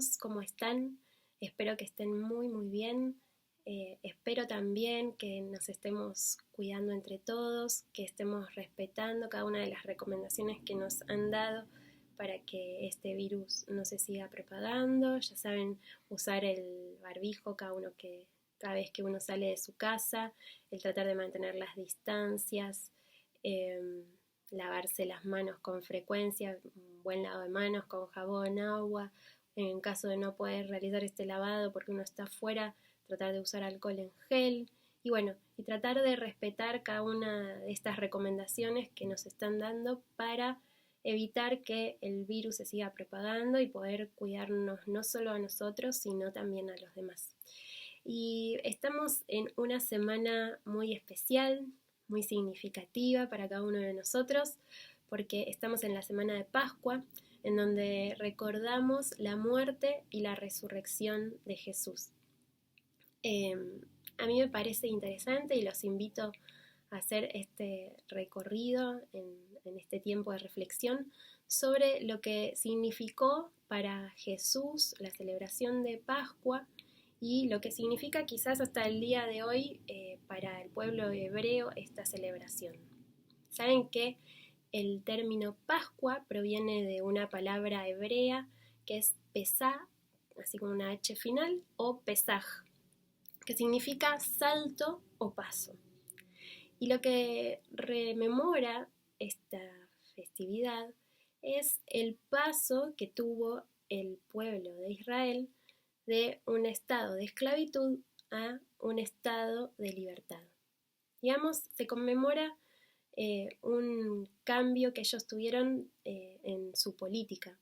todos, ¿cómo están? Espero que estén muy, muy bien. Espero también que nos estemos cuidando entre todos, que estemos respetando cada una de las recomendaciones que nos han dado para que este virus no se siga propagando. Ya saben, usar el barbijo cada vez que uno sale de su casa, el tratar de mantener las distancias, eh, lavarse las manos con frecuencia, un buen lavado de manos con jabón, agua. En caso de no poder realizar este lavado porque uno está afuera, tratar de usar alcohol en gel y bueno, y tratar de respetar cada una de estas recomendaciones que nos están dando para evitar que el virus se siga propagando y poder cuidarnos no solo a nosotros, sino también a los demás. Y estamos en una semana muy especial, muy significativa para cada uno de nosotros, porque estamos en la semana de Pascua, en donde recordamos la muerte y la resurrección de Jesús. Eh, a mí me parece interesante y los invito a hacer este recorrido en este tiempo de reflexión sobre lo que significó para Jesús la celebración de Pascua y lo que significa quizás hasta el día de hoy para el pueblo hebreo esta celebración. Saben que el término Pascua proviene de una palabra hebrea que es Pesá, así como una H final, o Pesaj, que significa salto o paso. Y lo que rememora esta festividad es el paso que tuvo el pueblo de Israel de un estado de esclavitud a un estado de libertad. Digamos, se conmemora un cambio que ellos tuvieron en su política.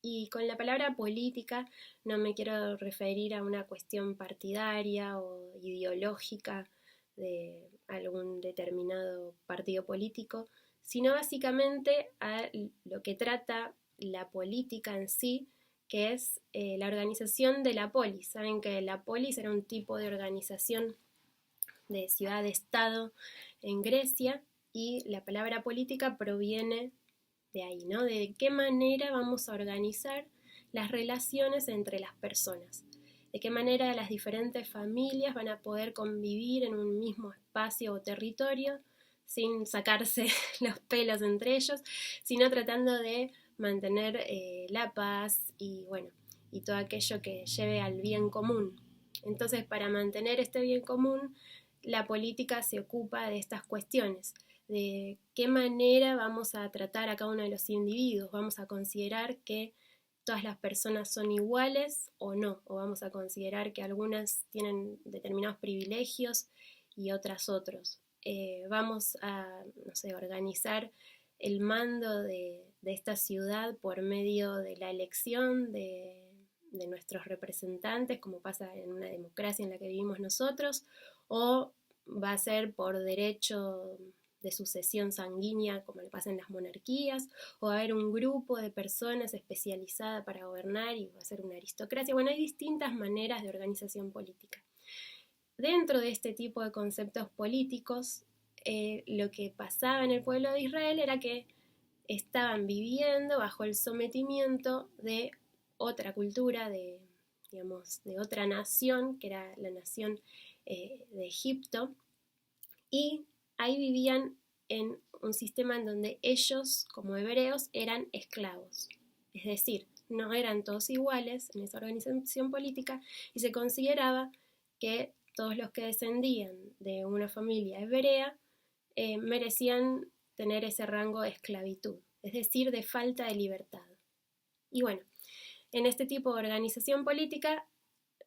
Y con la palabra política no me quiero referir a una cuestión partidaria o ideológica de algún determinado partido político, sino básicamente a lo que trata la política en sí, que es la organización de la polis. Saben que la polis era un tipo de organización de ciudad-estado en Grecia y la palabra política proviene de ahí, ¿no? De qué manera vamos a organizar las relaciones entre las personas, de qué manera las diferentes familias van a poder convivir en un mismo espacio o territorio sin sacarse los pelos entre ellos, sino tratando de mantener la paz y bueno, y todo aquello que lleve al bien común. Entonces, para mantener este bien común, la política se ocupa de estas cuestiones, de qué manera vamos a tratar a cada uno de los individuos, vamos a considerar que todas las personas son iguales o no, o vamos a considerar que algunas tienen determinados privilegios y otras otros. Vamos a, no sé, organizar el mando de esta ciudad por medio de la elección de nuestros representantes, como pasa en una democracia en la que vivimos nosotros, o va a ser por derecho de sucesión sanguínea, como le pasa en las monarquías, o va a haber un grupo de personas especializada para gobernar y va a ser una aristocracia. Bueno, hay distintas maneras de organización política. Dentro de este tipo de conceptos políticos, lo que pasaba en el pueblo de Israel era que estaban viviendo bajo el sometimiento de otra cultura, digamos, de otra nación, que era la nación de Egipto, y ahí vivían en un sistema en donde ellos, como hebreos, eran esclavos. Es decir, no eran todos iguales en esa organización política y se consideraba que todos los que descendían de una familia hebrea merecían tener ese rango de esclavitud, es decir, de falta de libertad. Y bueno, en este tipo de organización política,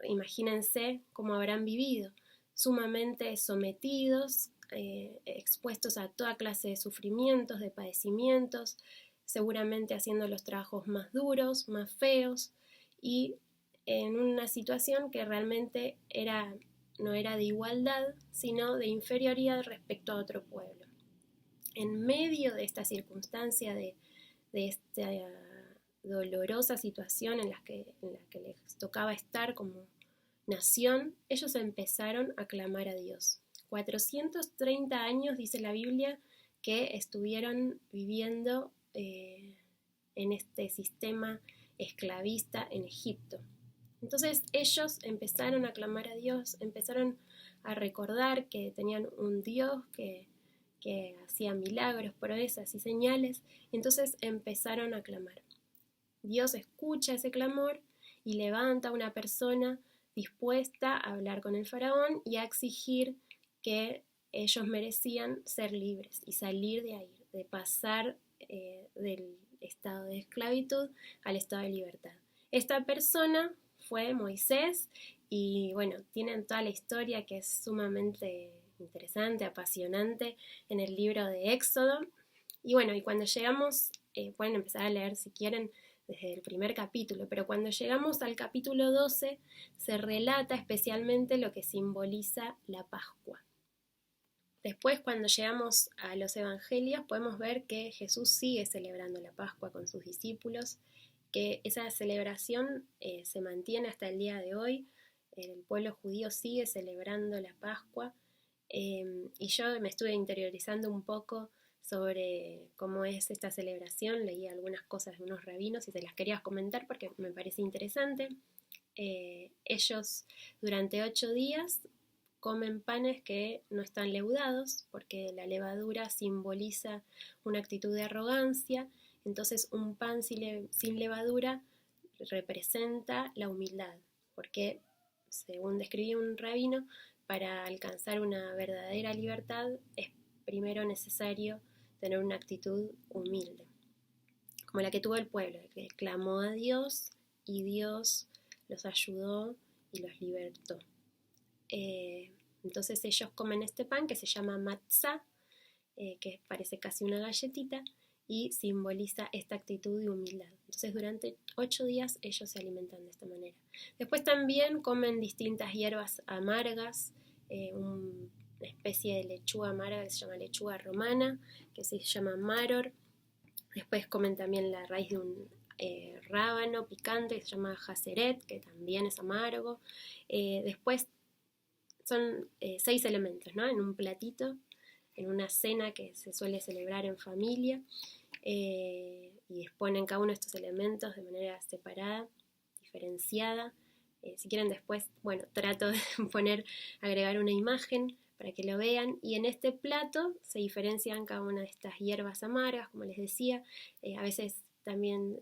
imagínense cómo habrán vivido, sumamente sometidos, expuestos a toda clase de sufrimientos, de padecimientos, seguramente haciendo los trabajos más duros, más feos, y en una situación que realmente no era de igualdad, sino de inferioridad respecto a otro pueblo. En medio de esta circunstancia, de esta dolorosa situación en la que les tocaba estar como nación, ellos empezaron a clamar a Dios. 430 años, dice la Biblia, que estuvieron viviendo en este sistema esclavista en Egipto. Entonces ellos empezaron a clamar a Dios, empezaron a recordar que tenían un Dios que hacía milagros, proezas y señales, entonces empezaron a clamar. Dios escucha ese clamor y levanta a una persona dispuesta a hablar con el faraón y a exigir que ellos merecían ser libres y salir de ahí, de pasar del estado de esclavitud al estado de libertad. Esta persona fue Moisés y bueno, tienen toda la historia que es sumamente interesante, apasionante en el libro de Éxodo. Y bueno, y cuando llegamos, pueden empezar a leer si quieren desde el primer capítulo, pero cuando llegamos al capítulo 12 se relata especialmente lo que simboliza la Pascua. Después, cuando llegamos a los evangelios, podemos ver que Jesús sigue celebrando la Pascua con sus discípulos, que esa celebración se mantiene hasta el día de hoy. El pueblo judío sigue celebrando la Pascua y yo me estuve interiorizando un poco sobre cómo es esta celebración. Leí algunas cosas de unos rabinos y te las quería comentar porque me parece interesante. Ellos durante 8 días comen panes que no están leudados, porque la levadura simboliza una actitud de arrogancia. Entonces un pan sin levadura representa la humildad, porque según describía un rabino, para alcanzar una verdadera libertad es primero necesario tener una actitud humilde, como la que tuvo el pueblo, que clamó a Dios y Dios los ayudó y los libertó. Entonces ellos comen este pan que se llama matzá, que parece casi una galletita, y simboliza esta actitud de humildad. Entonces durante 8 días ellos se alimentan de esta manera. Después también comen distintas hierbas amargas, una especie de lechuga amarga que se llama lechuga romana, que se llama maror. Después comen también la raíz de un rábano picante que se llama jazeret, que también es amargo. Después son 6 elementos, ¿no? En un platito, en una cena que se suele celebrar en familia, y exponen cada uno de estos elementos de manera separada, diferenciada. Si quieren después, bueno, trato de agregar una imagen para que lo vean, y en este plato se diferencian cada una de estas hierbas amargas, como les decía. A veces también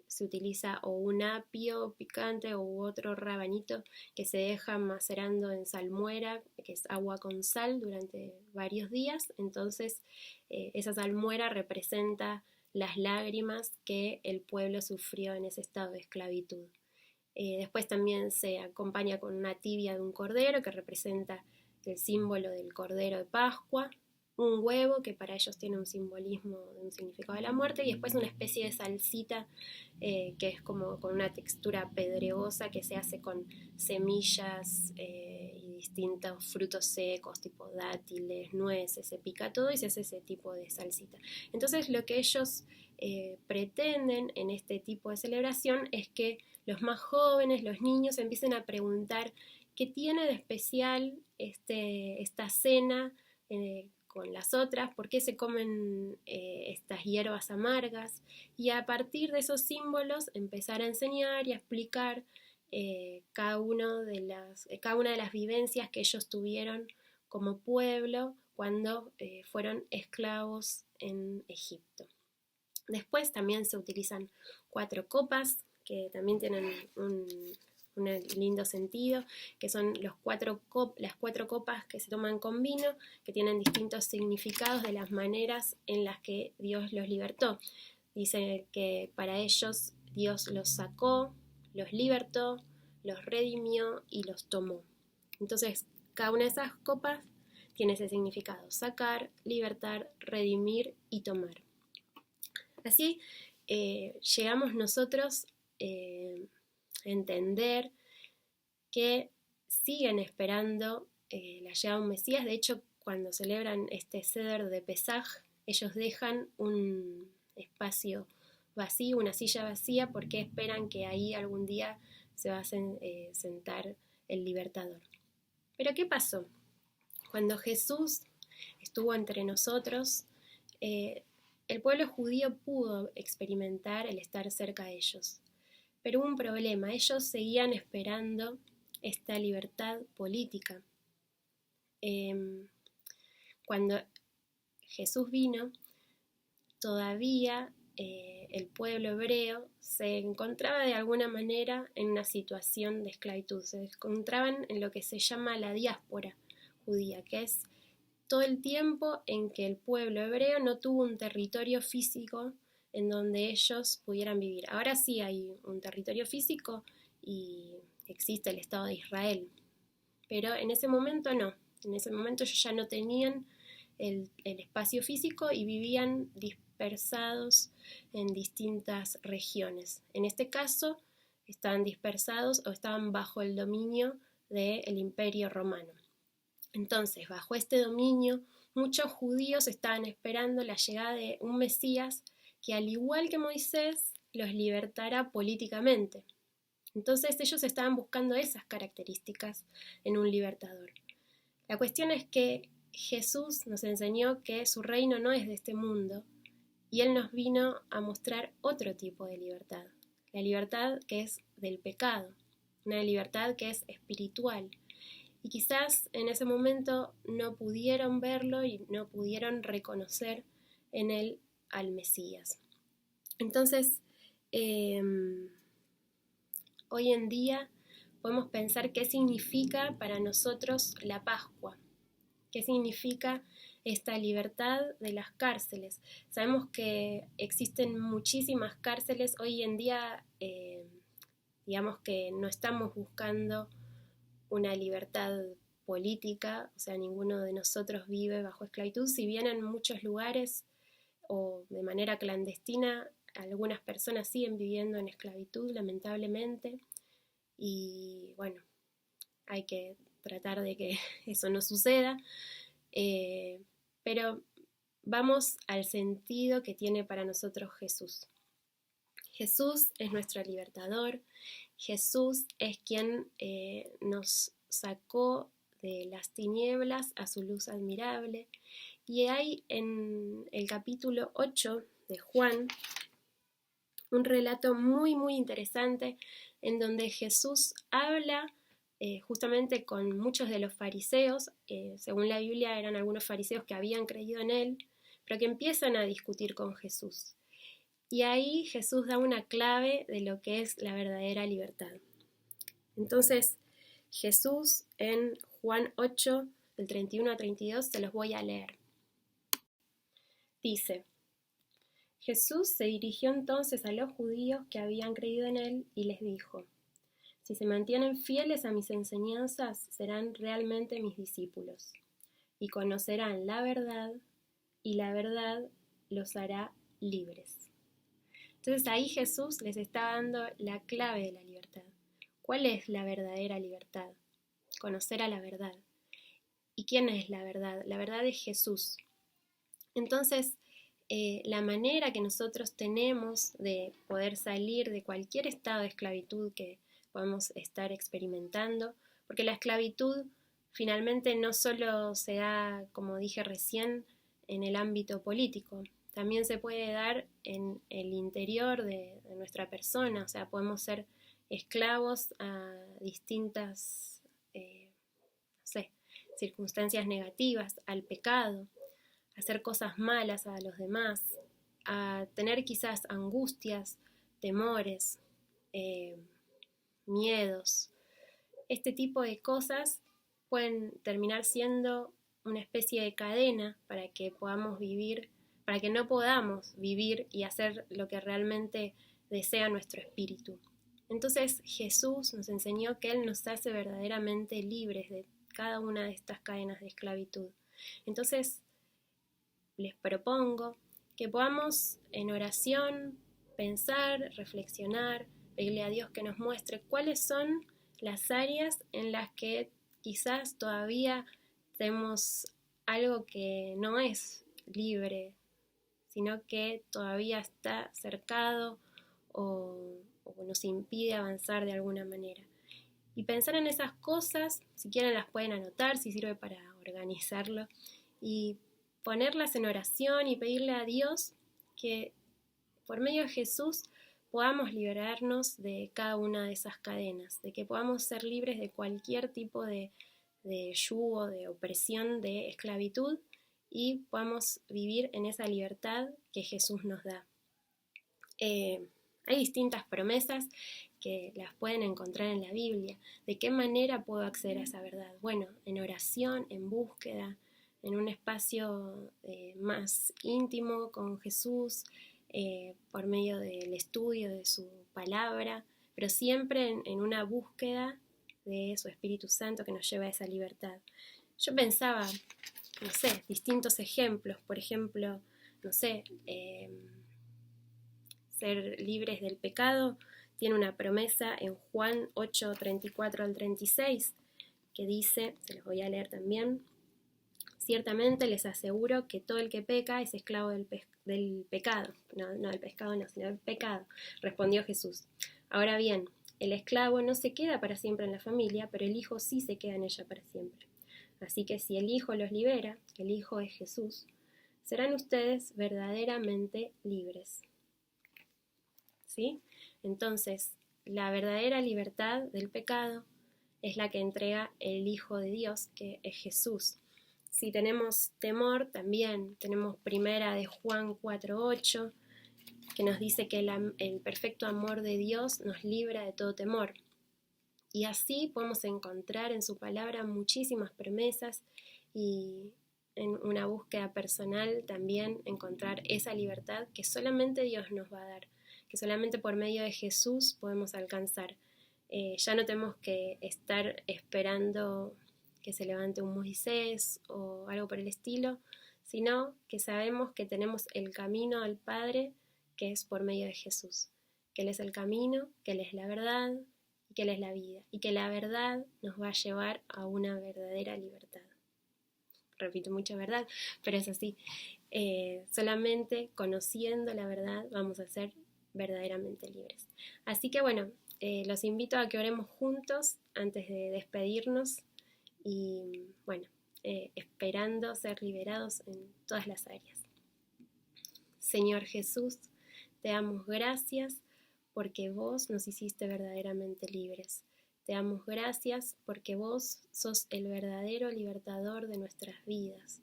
se utiliza o un apio picante o otro rabanito que se deja macerando en salmuera, que es agua con sal, durante varios días. Entonces esa salmuera representa las lágrimas que el pueblo sufrió en ese estado de esclavitud. Después también se acompaña con una tibia de un cordero, que representa el símbolo del cordero de Pascua, un huevo que para ellos tiene un simbolismo, un significado de la muerte, y después una especie de salsita que es como con una textura pedregosa, que se hace con semillas y distintos frutos secos tipo dátiles, nueces, se pica todo y se hace ese tipo de salsita. Entonces lo que ellos pretenden en este tipo de celebración es que los más jóvenes, los niños, empiecen a preguntar qué tiene de especial esta cena con las otras, por qué se comen estas hierbas amargas, y a partir de esos símbolos empezar a enseñar y a explicar cada una de las vivencias que ellos tuvieron como pueblo cuando fueron esclavos en Egipto. Después también se utilizan 4 copas, que también tienen un lindo sentido, que son las 4 copas que se toman con vino, que tienen distintos significados de las maneras en las que Dios los libertó. Dice que para ellos Dios los sacó, los libertó, los redimió y los tomó. Entonces, cada una de esas copas tiene ese significado: sacar, libertar, redimir y tomar. Así llegamos nosotros a entender que siguen esperando la llegada de un Mesías. De hecho, cuando celebran este Seder de Pesaj, ellos dejan un espacio vacío, una silla vacía, porque esperan que ahí algún día se va a sentar el libertador. Pero ¿qué pasó? Cuando Jesús estuvo entre nosotros, el pueblo judío pudo experimentar el estar cerca de ellos. Pero hubo un problema, ellos seguían esperando esta libertad política. Cuando Jesús vino, todavía el pueblo hebreo se encontraba de alguna manera en una situación de esclavitud, se encontraban en lo que se llama la diáspora judía, que es todo el tiempo en que el pueblo hebreo no tuvo un territorio físico en donde ellos pudieran vivir. Ahora sí hay un territorio físico y existe el Estado de Israel, pero en ese momento no, en ese momento ellos ya no tenían el espacio físico y vivían dispersados en distintas regiones. En este caso, estaban dispersados o estaban bajo el dominio del Imperio Romano. Entonces, bajo este dominio, muchos judíos estaban esperando la llegada de un Mesías que, al igual que Moisés, los libertara políticamente. Entonces, ellos estaban buscando esas características en un libertador. La cuestión es que Jesús nos enseñó que su reino no es de este mundo y Él nos vino a mostrar otro tipo de libertad, la libertad que es del pecado, una libertad que es espiritual. Y quizás en ese momento no pudieron verlo y no pudieron reconocer en Él al Mesías. Entonces, hoy en día podemos pensar qué significa para nosotros la Pascua. ¿Qué significa esta libertad de las cárceles? Sabemos que existen muchísimas cárceles. Hoy en día, digamos que no estamos buscando una libertad política, o sea, ninguno de nosotros vive bajo esclavitud, si bien en muchos lugares o de manera clandestina algunas personas siguen viviendo en esclavitud, lamentablemente, y bueno, hay que tratar de que eso no suceda, pero vamos al sentido que tiene para nosotros Jesús. Jesús es nuestro libertador, Jesús es quien nos sacó de las tinieblas a su luz admirable, y hay en el capítulo 8 de Juan un relato muy muy interesante en donde Jesús habla justamente con muchos de los fariseos, según la Biblia eran algunos fariseos que habían creído en Él, pero que empiezan a discutir con Jesús. Y ahí Jesús da una clave de lo que es la verdadera libertad. Entonces, Jesús en Juan 8, del 31 a 32, se los voy a leer. Dice: Jesús se dirigió entonces a los judíos que habían creído en Él y les dijo: si se mantienen fieles a mis enseñanzas, serán realmente mis discípulos, y conocerán la verdad, y la verdad los hará libres. Entonces ahí Jesús les está dando la clave de la libertad. ¿Cuál es la verdadera libertad? Conocer a la verdad. ¿Y quién es la verdad? La verdad es Jesús. Entonces, la manera que nosotros tenemos de poder salir de cualquier estado de esclavitud que podemos estar experimentando, porque la esclavitud finalmente no solo se da, como dije recién, en el ámbito político, también se puede dar en el interior de nuestra persona, o sea, podemos ser esclavos a distintas, circunstancias negativas, al pecado, a hacer cosas malas a los demás, a tener quizás angustias, temores, miedos. Este tipo de cosas pueden terminar siendo una especie de cadena para que podamos vivir, para que no podamos vivir y hacer lo que realmente desea nuestro espíritu. Entonces Jesús nos enseñó que Él nos hace verdaderamente libres de cada una de estas cadenas de esclavitud. Entonces les propongo que podamos en oración pensar, reflexionar, pedirle a Dios que nos muestre cuáles son las áreas en las que quizás todavía tenemos algo que no es libre, sino que todavía está cercado o nos impide avanzar de alguna manera. Y pensar en esas cosas, si quieren las pueden anotar, si sirve para organizarlo, y ponerlas en oración y pedirle a Dios que por medio de Jesús podamos liberarnos de cada una de esas cadenas, de que podamos ser libres de cualquier tipo de yugo, de opresión, de esclavitud, y podamos vivir en esa libertad que Jesús nos da. Hay distintas promesas que las pueden encontrar en la Biblia. ¿De qué manera puedo acceder a esa verdad? Bueno, en oración, en búsqueda, en un espacio más íntimo con Jesús, por medio del estudio de su palabra, pero siempre en una búsqueda de su Espíritu Santo que nos lleva a esa libertad. Yo pensaba, no sé, distintos ejemplos, por ejemplo, no sé, ser libres del pecado, tiene una promesa en Juan 8, 34 al 36, que dice, se los voy a leer también: ciertamente les aseguro que todo el que peca es esclavo del pecado. No del pescado, no, sino del pecado, respondió Jesús. Ahora bien, el esclavo no se queda para siempre en la familia, pero el hijo sí se queda en ella para siempre. Así que si el hijo los libera, el hijo es Jesús, serán ustedes verdaderamente libres. ¿Sí? Entonces, la verdadera libertad del pecado es la que entrega el Hijo de Dios, que es Jesús. Si tenemos temor, también tenemos primera de Juan 4:8, que nos dice que el perfecto amor de Dios nos libra de todo temor. Y así podemos encontrar en su palabra muchísimas promesas, y en una búsqueda personal también encontrar esa libertad que solamente Dios nos va a dar, que solamente por medio de Jesús podemos alcanzar. Ya no tenemos que estar esperando que se levante un Moisés o algo por el estilo, sino que sabemos que tenemos el camino al Padre, que es por medio de Jesús, que Él es el camino, que Él es la verdad y que Él es la vida, y que la verdad nos va a llevar a una verdadera libertad. Repito, mucha verdad, pero es así. Solamente conociendo la verdad vamos a ser verdaderamente libres. Así que bueno, los invito a que oremos juntos antes de despedirnos y bueno, esperando ser liberados en todas las áreas. Señor Jesús, te damos gracias porque vos nos hiciste verdaderamente libres. Te damos gracias porque vos sos el verdadero libertador de nuestras vidas.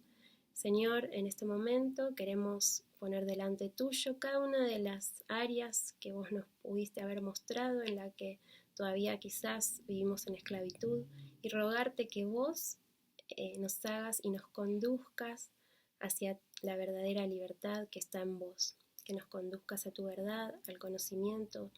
Señor, en este momento queremos poner delante tuyo cada una de las áreas que vos nos pudiste haber mostrado, en la que todavía quizás vivimos en esclavitud, y rogarte que vos nos hagas y nos conduzcas hacia la verdadera libertad que está en vos, que nos conduzcas a tu verdad, al conocimiento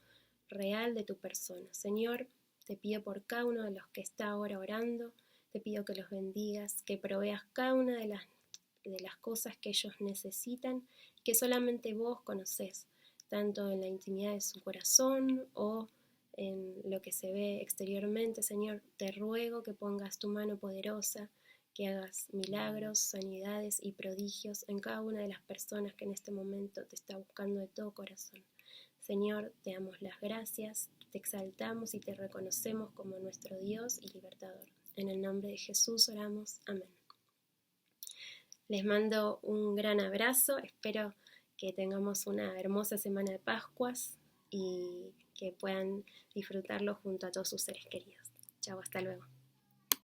real de tu persona. Señor, te pido por cada uno de los que está ahora orando, te pido que los bendigas, que proveas cada una de las cosas que ellos necesitan, que solamente vos conocés, tanto en la intimidad de su corazón o en lo que se ve exteriormente. Señor, te ruego que pongas tu mano poderosa, que hagas milagros, sanidades y prodigios en cada una de las personas que en este momento te está buscando de todo corazón. Señor, te damos las gracias, te exaltamos y te reconocemos como nuestro Dios y libertador. En el nombre de Jesús oramos. Amén. Les mando un gran abrazo, espero que tengamos una hermosa semana de Pascuas y que puedan disfrutarlo junto a todos sus seres queridos. Chao, hasta luego.